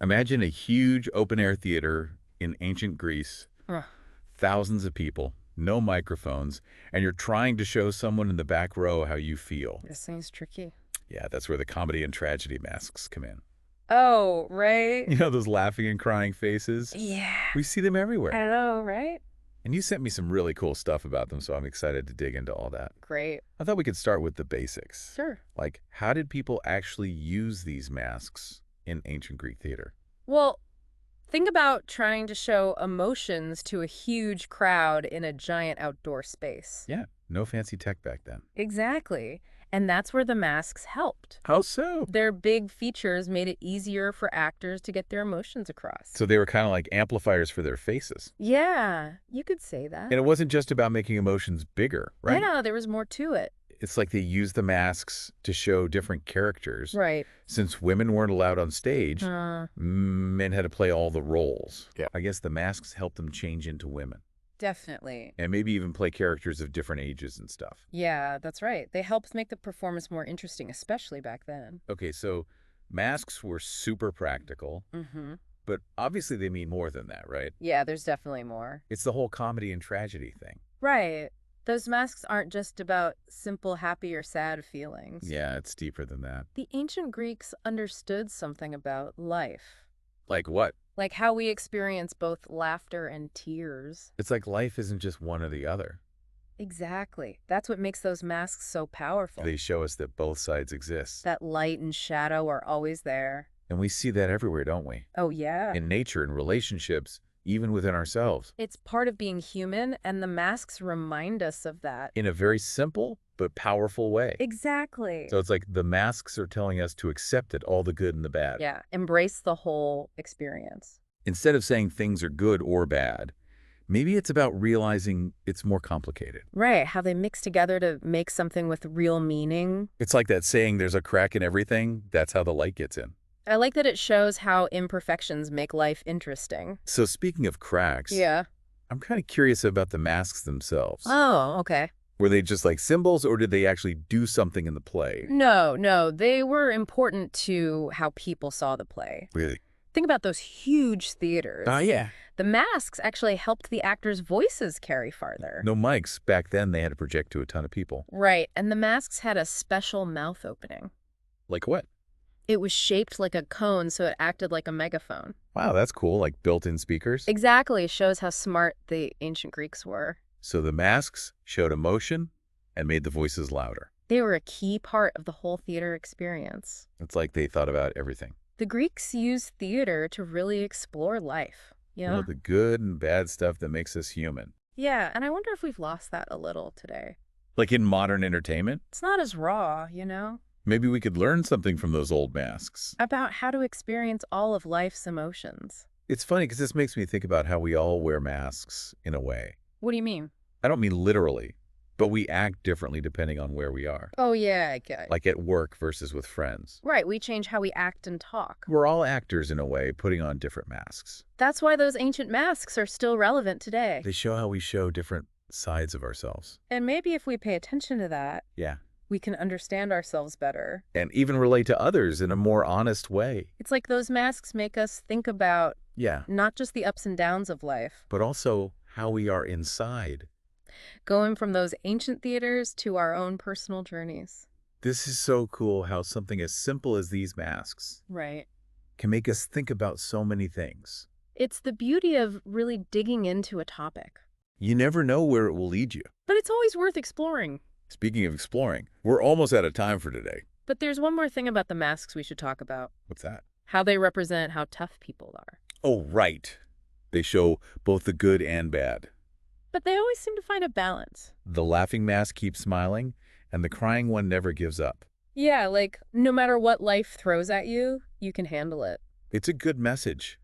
Imagine a huge open-air theater in ancient Greece, Ugh, thousands of people, no microphones, and you're trying to show someone in the back row how you feel. this seems tricky. Yeah, that's where the comedy and tragedy masks come in. Oh, right? You know those laughing and crying faces? Yeah. We see them I everywhere. know, right? And you sent me some really cool stuff about them, so I'm excited to dig into all that. Great. I thought we could start with the basics. Sure. Like, how did people actually use these masks in ancient Greek theater? Well, think about trying to show emotions to a huge crowd in a giant outdoor space. Yeah, no fancy tech back then. Exactly. And that's where the masks helped. How so? Their big features made it easier for actors to get their emotions across. So they were kind of like amplifiers for their faces. Yeah, you could say that. And it wasn't just about making emotions bigger, right? Yeah, there was more to it. It's like they used the masks to show different characters. Right. Since women weren't allowed on stage, Uh, men had to play all the roles. Yeah. I guess the masks helped them change into women Definitely. and maybe even play characters of different ages and stuff. Yeah, that's right. They helped make the performance more interesting, especially back then. Okay, so masks were super practical, Mm-hmm. but obviously they mean more than that, right? Yeah, there's definitely more. It's the whole comedy and tragedy thing. Right. Those masks aren't just about simple happy or sad feelings. Yeah, it's deeper than that. The ancient Greeks understood something about life, Like what? like how we experience both laughter and tears. It's like life isn't just one or the other. Exactly. That's what makes those masks so powerful. They show us that both sides exist. That light and shadow are always there. And we see that everywhere, don't we? Oh, yeah. In nature, in relationships, even within ourselves. It's part of being human, and the masks remind us of that. In a very simple but powerful way. Exactly. So it's like the masks are telling us to accept it, all the good and the bad. Yeah, embrace the whole experience. Instead of saying things are good or bad, maybe it's about realizing it's more complicated. Right, how they mix together to make something with real meaning. It's like that saying, there's a crack in everything. That's how the light gets in. I like that it shows how imperfections make life interesting. So speaking of cracks, Yeah. I'm kind of curious about the masks themselves. Oh, okay. Were they just like symbols, or did they actually do something in the play? No, they were important to how people saw the play. Really? Think about those huge theaters. Yeah. The masks actually helped the actors' voices carry farther. No mics. Back then, they had to project to a ton of people. Right, and the masks had a special mouth opening. Like what? It was shaped like a cone, so it acted like a megaphone. Wow, that's cool. Like built-in speakers? Exactly, shows how smart the ancient Greeks were. So the masks showed emotion and made the voices louder. They were a key part of the whole theater experience. It's like they thought about everything. The Greeks used theater to really explore life. You know, the good and bad stuff that makes us human. Yeah, and I wonder if we've lost that a little today. Like in modern entertainment? It's not as raw, you know? Maybe we could learn something from those old masks. About how to experience all of life's emotions. It's funny because this makes me think about how we all wear masks in a way. What do you mean? I don't mean literally, but we act differently depending on where we are. Oh, yeah, I get it. Like at work versus with friends. Right, we change how we act and talk. We're all actors in a way, putting on different masks. That's why those ancient masks are still relevant today. They show how we show different sides of ourselves. And maybe if we pay attention to that, Yeah. we can understand ourselves better. And even relate to others in a more honest way. It's like those masks make us think about Yeah. not just the ups and downs of life, But also how we are inside. going from those ancient theaters to our own personal journeys. This is so cool how something as simple as these masks Right. can make us think about so many things. It's the beauty of really digging into a topic. You never know where it will lead you. But it's always worth exploring. Speaking of exploring, we're almost out of time for today. But there's one more thing about the masks we should talk about. What's that? How they represent how tough people are. Oh, right. They show both the good and bad. But they always seem to find a balance. The laughing mask keeps smiling, and the crying one never gives up. Yeah, like no matter what life throws at you, you can handle it. It's a good message,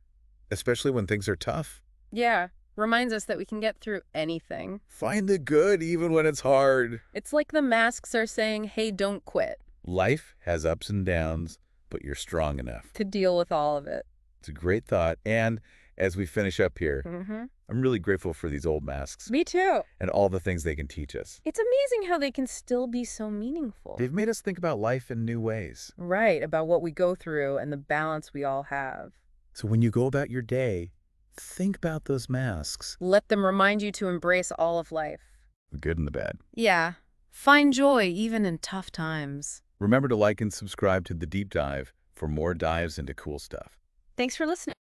especially when things are tough. Yeah, reminds us that we can get through anything. Find the good even when it's hard. It's like the masks are saying, hey, don't quit, Life has ups and downs, but you're strong enough. to deal with all of it. It's a great thought. And as we finish up here, Mm-hmm. I'm really grateful for these old masks Me too. and all the things they can teach us. It's amazing how they can still be so meaningful. They've made us think about life in new ways. Right, about what we go through and the balance we all have. So when you go about your day, think about those masks, Let them remind you to embrace all of life. the good and the bad. Yeah. Find joy even in tough times. Remember to like and subscribe to The Deep Dive for more dives into cool stuff. Thanks for listening.